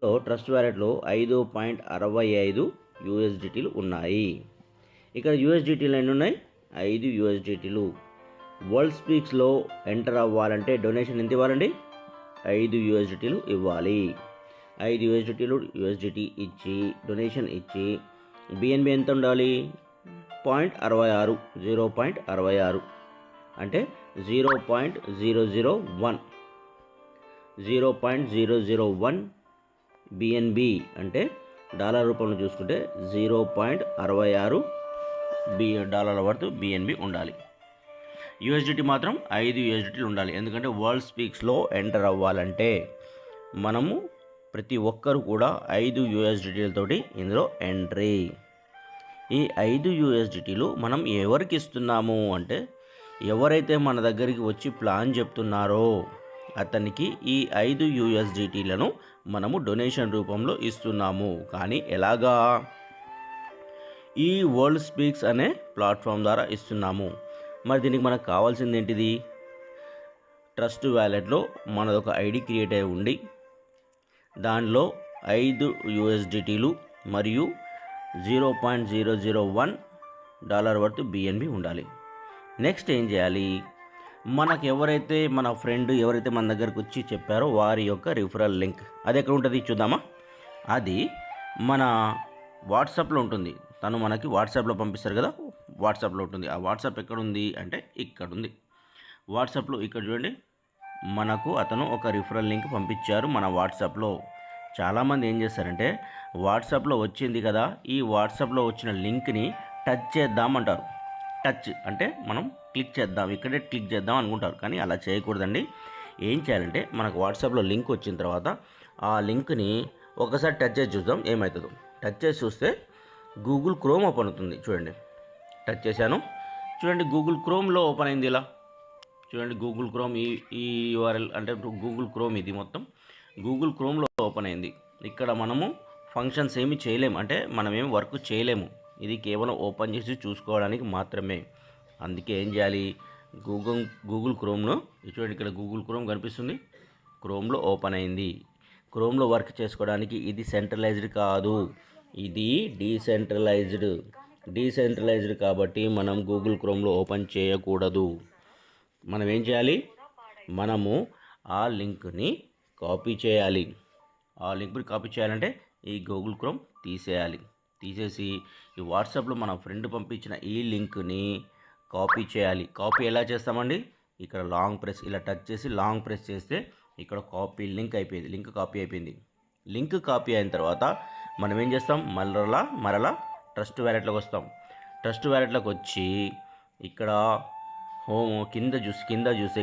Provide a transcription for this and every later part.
Trust వ్యాలెట్లో 5.65 యూఎస్డిటీలు ఉన్నాయి. ఇక్కడ యూఎస్డిటీలు ఎన్ని ఉన్నాయి? 5 యూఎస్డిటీలు. వరల్డ్ స్పీక్స్లో ఎంటర్ అవ్వాలంటే డొనేషన్ ఎంత ఇవ్వాలండి? 5 యూఎస్డిటీలు ఇవ్వాలి. 5 యూఎస్డిటీ ఇచ్చి డొనేషన్ ఇచ్చి బిఎన్బి ఎంత ఉండాలి? 0.66 0.66 అంటే 0.001 బిఎన్బి అంటే డాలర్ రూపంలో చూసుకుంటే 0.66 డాలర్ల వరకు బిఎన్బి ఉండాలి. యూఎస్డిటీ మాత్రం 5 యూఎస్డిటీలు ఉండాలి. ఎందుకంటే వరల్డ్ స్పీక్స్లో ఎంటర్ అవ్వాలంటే మనము ప్రతి ఒక్కరు కూడా 5 యూఎస్డిటీలతోటి ఇందులో ఎంట్రీ. ఈ 5 యూఎస్డిటీలు మనం ఎవరికి ఇస్తున్నాము అంటే ఎవరైతే మన దగ్గరికి వచ్చి ప్లాన్ చెప్తున్నారో అతనికి ఈ 5 యూఎస్డిటీలను మనము డొనేషన్ రూపంలో ఇస్తున్నాము. కానీ ఎలాగా? ఈ వరల్డ్ స్పీక్స్ అనే ప్లాట్ఫామ్ ద్వారా ఇస్తున్నాము. మరి దీనికి మనకు కావాల్సింది ఏంటిది? ట్రస్ట్ వ్యాలెట్లో మనదొక ఐడి క్రియేట్ అయి ఉండి దానిలో 5 యూఎస్డిటీలు మరియు 0.001 డాలర్ వర్త్ బిఎన్బి ఉండాలి. నెక్స్ట్ ఏం చేయాలి? మనకు ఎవరైతే మన ఫ్రెండ్ ఎవరైతే మన దగ్గరకు వచ్చి చెప్పారో వారి యొక్క రిఫరల్ లింక్ అది ఎక్కడ ఉంటుంది చూద్దామా? అది మన వాట్సాప్లో ఉంటుంది. తను మనకి వాట్సాప్లో పంపిస్తారు కదా, వాట్సాప్లో ఉంటుంది. ఆ వాట్సాప్ ఎక్కడ ఉంది అంటే ఇక్కడ ఉంది. వాట్సాప్లో ఇక్కడ చూడండి, మనకు అతను ఒక రిఫరల్ లింక్ పంపించారు మన వాట్సాప్లో. చాలామంది ఏం చేస్తారంటే వాట్సాప్లో వచ్చింది కదా, ఈ వాట్సాప్లో వచ్చిన లింక్ని టచ్ చేద్దామంటారు. టచ్ అంటే మనం క్లిక్ చేద్దాం, ఇక్కడే క్లిక్ చేద్దాం అనుకుంటారు. కానీ అలా చేయకూడదండి. ఏం చేయాలంటే మనకు వాట్సాప్లో లింక్ వచ్చిన తర్వాత ఆ లింక్ని ఒకసారి టచ్ చేసి చూద్దాం ఏమవుతుందో. టచ్ చేసి చూస్తే గూగుల్ క్రోమ్ ఓపెన్ అవుతుంది. చూడండి, టచ్ చేశాను. చూడండి, గూగుల్ క్రోమ్లో ఓపెన్ అయింది. ఇలా చూడండి, గూగుల్ క్రోమ్ ఈ యూఆర్ఎల్ అంటే గూగుల్ క్రోమ్ ఇది మొత్తం గూగుల్ క్రోమ్లో ఓపెన్ అయింది. ఇక్కడ మనము ఫంక్షన్స్ ఏమి చేయలేము, అంటే మనం ఏమి వర్క్ చేయలేము. ఇది కేవలం ఓపెన్ చేసి చూసుకోవడానికి మాత్రమే. అందుకే ఏం చేయాలి? గూగుల్ క్రోమ్ను చూడండి, ఇక్కడ గూగుల్ క్రోమ్ కనిపిస్తుంది. క్రోమ్లో ఓపెన్ అయింది. క్రోమ్లో వర్క్ చేసుకోవడానికి ఇది సెంట్రలైజ్డ్ కాదు, ఇది డీసెంట్రలైజ్డ్ కాబట్టి మనం గూగుల్ క్రోమ్లో ఓపెన్ చేయకూడదు. మనం ఏం చేయాలి? మనము ఆ లింక్ని కాపీ చేయాలి. ఆ లింక్ని కాపీ చేయాలంటే ఈ గూగుల్ క్రోమ్ తీసేయాలి. తీసేసి ఈ వాట్సాప్లో మన ఫ్రెండ్ పంపించిన ఈ లింక్ని కాపీ చేయాలి. కాపీ ఎలా చేస్తామండి? ఇక్కడ లాంగ్ ప్రెస్, ఇలా టచ్ చేసి లాంగ్ ప్రెస్ చేస్తే ఇక్కడ కాపీ లింక్ అయిపోయింది. లింక్ కాపీ అయిపోయింది. లింక్ కాపీ అయిన తర్వాత మనం ఏం చేస్తాం? మరలా ట్రస్ట్ వ్యాలెట్లోకి వస్తాం. ట్రస్ట్ వ్యాలెట్లోకి వచ్చి ఇక్కడ హోమ్ కింద చూస్తే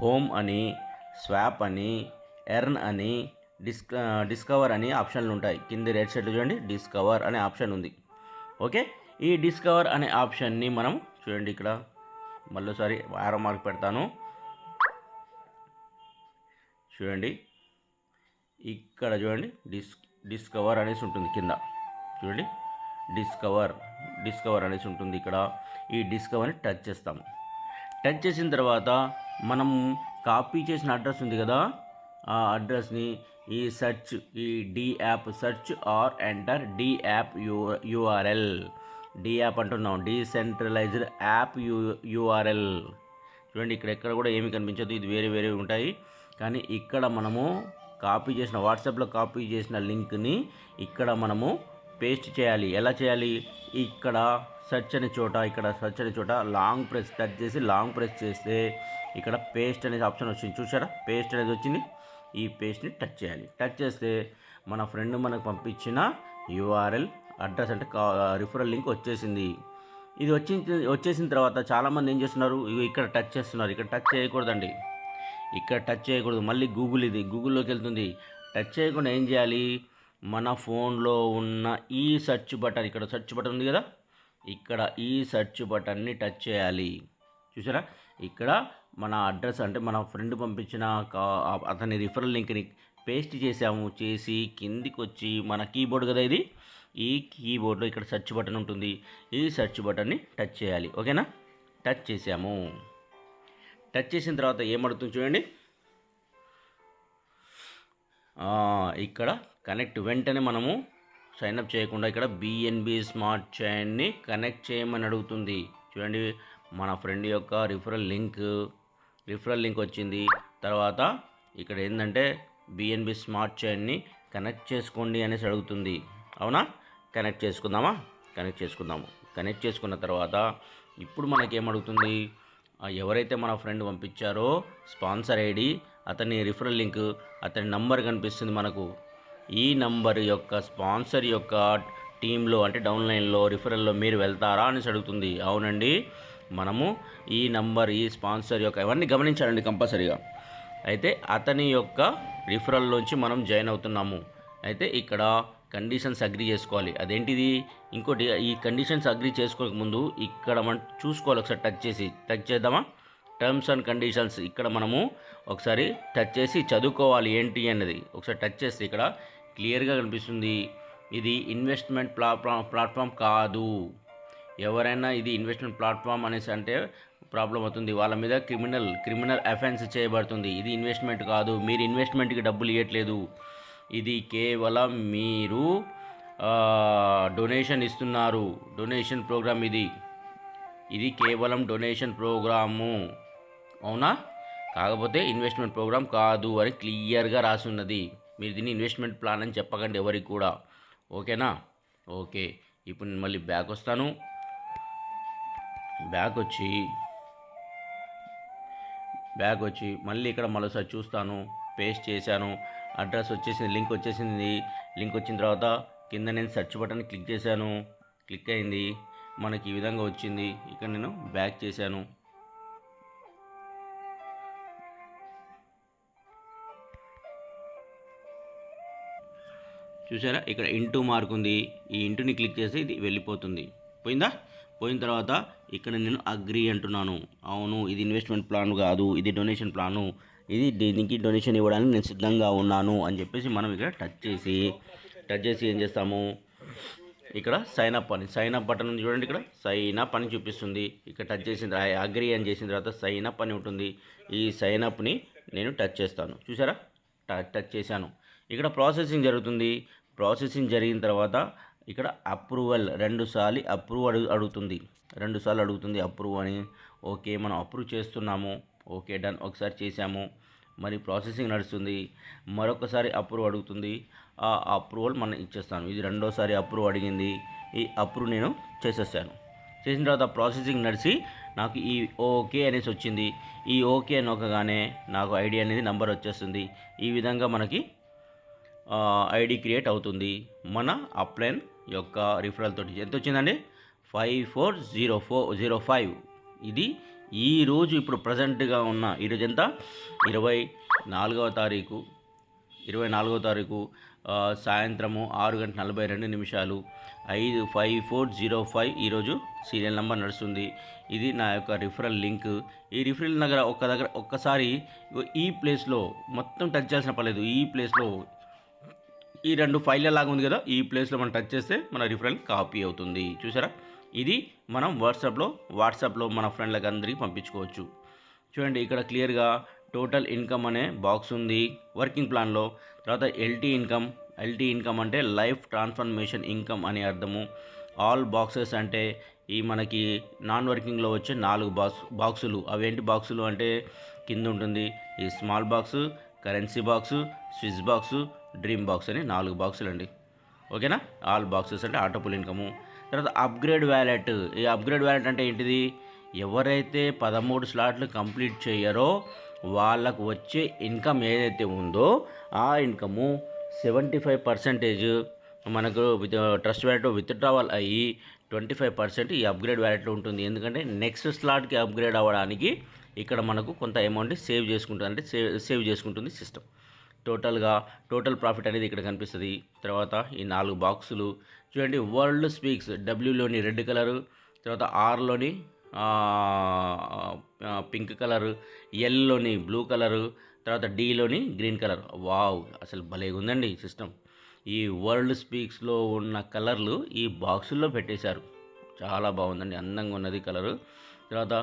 హోమ్ అని, స్వాప్ అని, ఎర్న్ అని, డిస్కవర్ అని ఆప్షన్లు ఉంటాయి. కింద రైట్ సైడ్లో చూడండి, డిస్కవర్ అనే ఆప్షన్ ఉంది. ఓకే, ఈ డిస్కవర్ అనే ఆప్షన్ని మనం చూడండి, ఇక్కడ మళ్ళీసారి ఆరో మార్క్ పెడతాను. చూడండి, ఇక్కడ చూడండి, డిస్కవర్ అనేసి ఉంటుంది. కింద చూడండి, డిస్కవర్ అనేసి ఉంటుంది. ఇక్కడ ఈ డిస్కవర్ని టచ్ చేస్తాము. టచ్ చేసిన తర్వాత మనం కాపీ చేసిన అడ్రస్ ఉంది కదా, ఆ అడ్రస్ని ఈ D app search or enter D app URL. D app అంటున్నాం, డీసెంట్రలైజ్డ్ యాప్ యూఆర్ఎల్. చూడండి, ఇక్కడ ఎక్కడ కూడా ఏమి కనిపించదు, ఇది వేరే ఉంటాయి. కానీ ఇక్కడ మనము వాట్సాప్లో కాపీ చేసిన లింక్ని ఇక్కడ మనము పేస్ట్ చేయాలి. ఎలా చేయాలి? ఇక్కడ సెర్చ్ అనే చోట లాంగ్ ప్రెస్ టచ్ చేసి లాంగ్ ప్రెస్ చేస్తే ఇక్కడ పేస్ట్ అనేది ఆప్షన్ వచ్చింది. చూసారా, పేస్ట్ అనేది వచ్చింది. ఈ పేస్ట్ని టచ్ చేయాలి. టచ్ చేస్తే మన ఫ్రెండ్ మనకు పంపించిన యూఆర్ఎల్ అడ్రస్ అంటే రిఫరల్ లింక్ వచ్చేసింది. ఇది వచ్చేసిన తర్వాత చాలామంది ఏం చేస్తున్నారు? ఇక్కడ టచ్ చేస్తున్నారు. ఇక్కడ టచ్ చేయకూడదండి, ఇక్కడ టచ్ చేయకూడదు. మళ్ళీ గూగుల్లోకి వెళ్తుంది. టచ్ చేయకుండా ఏం చేయాలి? మన ఫోన్లో ఉన్న ఈ సెర్చ్ బటన్, ఇక్కడ సెర్చ్ బటన్ ఉంది కదా, ఇక్కడ ఈ సెర్చ్ బటన్ని టచ్ చేయాలి. చూసారా, ఇక్కడ మన అడ్రస్ అంటే మన ఫ్రెండ్ పంపించిన అతని రిఫరల్ లింక్ని పేస్ట్ చేసి కిందికి వచ్చి మన కీబోర్డ్ కదా ఇది, ఈ కీబోర్డ్లో ఇక్కడ సెర్చ్ బటన్ ఉంటుంది. ఈ సెర్చ్ బటన్ని టచ్ చేయాలి. ఓకేనా? టచ్ చేసాము. టచ్ చేసిన తర్వాత ఏమడుతుంది చూడండి, ఇక్కడ కనెక్ట్ వెంటనే మనము సైన్అప్ చేయకుండా ఇక్కడ బిఎన్బి స్మార్ట్ చైన్ని కనెక్ట్ చేయమని అడుగుతుంది. చూడండి, మన ఫ్రెండ్ యొక్క రిఫరల్ లింక్ వచ్చింది. తర్వాత ఇక్కడ ఏంటంటే బిఎన్బి స్మార్ట్ చైన్ని కనెక్ట్ చేసుకోండి అనేసి అడుగుతుంది. అవునా? కనెక్ట్ చేసుకుందామా? కనెక్ట్ చేసుకున్న తర్వాత ఇప్పుడు మనకేమడుగుతుంది, ఎవరైతే మన ఫ్రెండ్ పంపించారో స్పాన్సర్ ఐడి, అతని రిఫరల్ లింక్, అతని నంబర్ కనిపిస్తుంది మనకు. ఈ నంబర్ యొక్క స్పాన్సర్ యొక్క టీంలో అంటే డౌన్లైన్లో రిఫరల్లో మీరు వెళ్తారా అనేసి అడుగుతుంది. అవునండి, మనము ఈ నంబర్, ఈ స్పాన్సర్ యొక్క ఇవన్నీ గమనించాలండి కంపల్సరీగా. అయితే అతని యొక్క రిఫరల్లోంచి మనం జాయిన్ అవుతున్నాము. అయితే ఇక్కడ కండిషన్స్ అగ్రీ చేసుకోవాలి. అదేంటిది? ఇంకోటి, ఈ కండిషన్స్ అగ్రీ చేసుకోకముందు ఇక్కడ మనం చూసుకోవాలి. ఒకసారి టచ్ చేద్దామా? టర్మ్స్ అండ్ కండిషన్స్ ఇక్కడ మనము ఒకసారి టచ్ చేసి చదువుకోవాలి ఏంటి అన్నది. ఒకసారి టచ్ చేస్తే ఇక్కడ క్లియర్గా కనిపిస్తుంది, ఇది ఇన్వెస్ట్మెంట్ ప్లాట్ఫామ్ కాదు. ఎవరైనా ఇది ఇన్వెస్ట్మెంట్ ప్లాట్ఫామ్ అనేసి అంటే ప్రాబ్లం అవుతుంది, వాళ్ళ మీద క్రిమినల్ అఫెన్స్ చేయబడుతుంది. ఇది ఇన్వెస్ట్మెంట్ కాదు, మీరు ఇన్వెస్ట్మెంట్కి డబ్బులు ఇవ్వట్లేదు, ఇది కేవలం మీరు డొనేషన్ ఇస్తున్నారు. డొనేషన్ ప్రోగ్రామ్ ఇది కేవలం డొనేషన్ ప్రోగ్రాము. అవునా? కాకపోతే ఇన్వెస్ట్మెంట్ ప్రోగ్రామ్ కాదు అని క్లియర్గా రాసి ఉన్నది. మీరు దీన్ని ఇన్వెస్ట్మెంట్ ప్లాన్ అని చెప్పకండి ఎవరికి కూడా. ఓకేనా? ఓకే, ఇప్పుడు నేను మళ్ళీ బ్యాక్ వస్తాను. బ్యాక్ వచ్చి మళ్ళీ ఇక్కడ మరోసారి చూస్తాను. పేస్ట్ చేశాను, అడ్రస్ వచ్చేసింది, లింక్ వచ్చిన తర్వాత కింద నేను సెర్చ్ బటన్ క్లిక్ చేశాను. క్లిక్ అయింది, మనకి ఈ విధంగా వచ్చింది. ఇక్కడ నేను బ్యాక్ చేశాను. చూసారా, ఇక్కడ ఇంటూ మార్క్ ఉంది. ఈ ఇంటూని క్లిక్ చేస్తే ఇది వెళ్ళిపోతుంది. పోయిన తర్వాత ఇక్కడ నేను అగ్రీ అంటున్నాను. అవును, ఇది ఇన్వెస్ట్మెంట్ ప్లాన్ కాదు, ఇది డొనేషన్ ప్లాను, దీనికి డొనేషన్ ఇవ్వడానికి నేను సిద్ధంగా ఉన్నాను అని చెప్పేసి మనం ఇక్కడ టచ్ చేసి ఏం చేస్తాము, ఇక్కడ సైన్ అప్ బటన్ ఉంది చూడండి. ఇక్కడ సైన్ అప్ అని చూపిస్తుంది. ఇక్కడ టచ్ చేసిన అగ్రీ అని చేసిన తర్వాత సైన్ అప్ అని ఉంటుంది. ఈ సైన్ అప్ని నేను టచ్ చేస్తాను. చూసారా, టచ్ చేశాను. ఇక్కడ ప్రాసెసింగ్ జరుగుతుంది. ప్రాసెసింగ్ జరిగిన తర్వాత ఇక్కడ అప్రూవల్ 2 సార్లు అడుగుతుంది అప్రూవ్ అని. ఓకే, మనం అప్రూవ్ చేస్తున్నాము. Okay, done. ఒకసారి చేసాము, మరి ప్రాసెసింగ్ నడుస్తుంది. మరొకసారి అప్రూవ్ అడుగుతుంది. ఆ అప్రూవల్ మనం ఇచ్చేస్తాను. ఇది 2వసారి అప్రూవ్ అడిగింది. ఈ అప్రూవ్ నేను చేసేసాను. చేసిన తర్వాత ప్రాసెసింగ్ నడిచి నాకు ఈ ఓకే అనేసి వచ్చింది. ఈ ఓకే నొక్కగానే నాకు ఐడి అనేది నంబర్ వచ్చేస్తుంది. ఈ విధంగా మనకి ఐడి క్రియేట్ అవుతుంది మన అప్లైన్ యొక్క రిఫరల్ తోటి. ఎంత వచ్చిందండి? 540405. ఇది ఈరోజు ఇప్పుడు ప్రజెంట్గా ఉన్న ఈరోజు ఎంత? 24వ తారీఖు సాయంత్రము 6:42 5405 ఈరోజు సీరియల్ నెంబర్ నడుస్తుంది. ఇది నా యొక్క రిఫరల్ లింక్. ఈ రిఫరల్ దగ్గర ఒక్కసారి ఈ ప్లేస్లో మొత్తం టచ్ చేయాల్సిన పర్లేదు. ఈ ప్లేస్లో ఈ 2 ఫైళ్ళ లాగా ఉంది కదా, ఈ ప్లేస్లో మనం టచ్ చేస్తే మన రిఫరల్ కాపీ అవుతుంది. చూసారా, ఇది మనం వాట్సాప్లో మన ఫ్రెండ్లకు అందరికీ పంపించుకోవచ్చు. చూడండి, ఇక్కడ క్లియర్గా టోటల్ ఇన్కమ్ అనే బాక్స్ ఉంది వర్కింగ్ ప్లాన్లో. తర్వాత ఎల్టీ ఇన్కమ్ అంటే లైఫ్ ట్రాన్స్ఫర్మేషన్ ఇన్కమ్ అని అర్థము. ఆల్ బాక్సెస్ అంటే ఈ మనకి నాన్ వర్కింగ్లో వచ్చే 4 బాక్సులు. అవేంటి బాక్సులు అంటే కింద ఉంటుంది ఈ small box, currency box, switch box, dream box అని 4 బాక్సులు అండి. ఓకేనా? ఆల్ బాక్సెస్ అంటే ఆటోపుల్ ఇన్కము. తర్వాత అప్గ్రేడ్ వ్యాలెట్. ఈ అప్గ్రేడ్ వ్యాలెట్ అంటే ఏంటిది? ఎవరైతే 13 స్లాట్లు కంప్లీట్ చేయరో వాళ్ళకు వచ్చే ఇన్కమ్ ఏదైతే ఉందో ఆ ఇన్కము 75% మనకు ట్రస్ట్ వ్యాలెట్ విత్డ్రావల్ అయ్యి 25% ఈ అప్గ్రేడ్ వ్యాలెట్లో ఉంటుంది. ఎందుకంటే నెక్స్ట్ స్లాట్కి అప్గ్రేడ్ అవ్వడానికి ఇక్కడ మనకు కొంత అమౌంట్ సేవ్ చేసుకుంటుంది సిస్టమ్. టోటల్ ప్రాఫిట్ అనేది ఇక్కడ కనిపిస్తుంది. తర్వాత ఈ 4 బాక్సులు చూడండి. వరల్డ్ స్పీక్స్ డబ్ల్యూలోని రెడ్ కలరు, తర్వాత ఆర్లోని పింక్ కలరు, ఎల్లోని బ్లూ కలరు, తర్వాత డీలోని గ్రీన్ కలర్. వావ్, అసలు భలేగా ఉందండి సిస్టమ్. ఈ వరల్డ్ స్పీక్స్లో ఉన్న కలర్లు ఈ బాక్సుల్లో పెట్టేశారు. చాలా బాగుందండి, అందంగా ఉన్నది కలరు. తర్వాత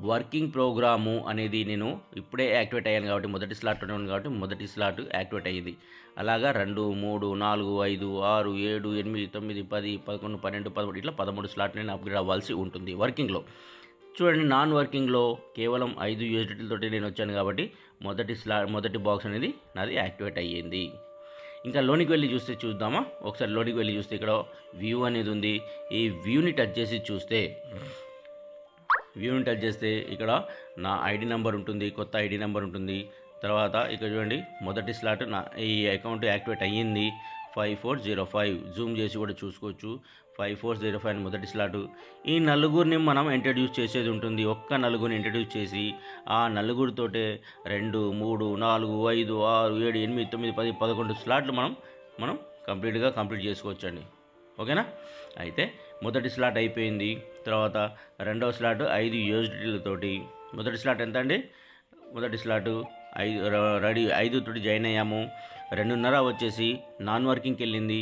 వర్కింగ్ ప్రోగ్రాము అనేది నేను ఇప్పుడే యాక్టివేట్ అయ్యాను కాబట్టి మొదటి స్లాట్లోనే ఉంది కాబట్టి మొదటి స్లాట్ యాక్టివేట్ అయ్యింది. అలాగా 2, 3, 4, 5, 6, 7, 8, 9, 10, 11, 12, 13 ఇట్లా 13 స్లాట్ నేను అప్గ్రేడ్ అవ్వాల్సి ఉంటుంది వర్కింగ్లో. చూడండి, నాన్ వర్కింగ్లో కేవలం 5 యూఎస్డిటీలతోటి నేను వచ్చాను కాబట్టి మొదటి బాక్స్ అనేది నాది యాక్టివేట్ అయ్యింది. ఇంకా లోనికి వెళ్ళి చూస్తే చూద్దామా? ఒకసారి లోనికి వెళ్ళి చూస్తే ఇక్కడ వ్యూ అనేది ఉంది. ఈ వ్యూని టచ్ చేస్తే ఇక్కడ నా ఐడి నెంబర్ ఉంటుంది, కొత్త ఐడి నెంబర్ ఉంటుంది. తర్వాత ఇక్కడ చూడండి, మొదటి స్లాట్ ఈ అకౌంట్ యాక్టివేట్ అయ్యింది. 5405 జూమ్ చేసి కూడా చూసుకోవచ్చు. 5405 అని మొదటి స్లాటు. ఈ నలుగురిని మనం ఇంట్రడ్యూస్ చేసేది ఉంటుంది. ఒక్క నలుగురిని ఇంట్రడ్యూస్ చేసి ఆ నలుగురితోటే 2, 3, 4, 5, 6, 7, 8, 9, 10, 11 స్లాట్లు మనం కంప్లీట్ చేసుకోవచ్చండి. ఓకేనా? అయితే మొదటి స్లాట్ అయిపోయింది. తర్వాత రెండవ స్లాట్ 5 యూఎస్డిటీలతోటి. మొదటి స్లాట్ ఎంత అండి? మొదటి స్లాటు 5 తోటి జాయిన్ అయ్యాము. 2:30 వచ్చేసి నాన్ వర్కింగ్కి వెళ్ళింది.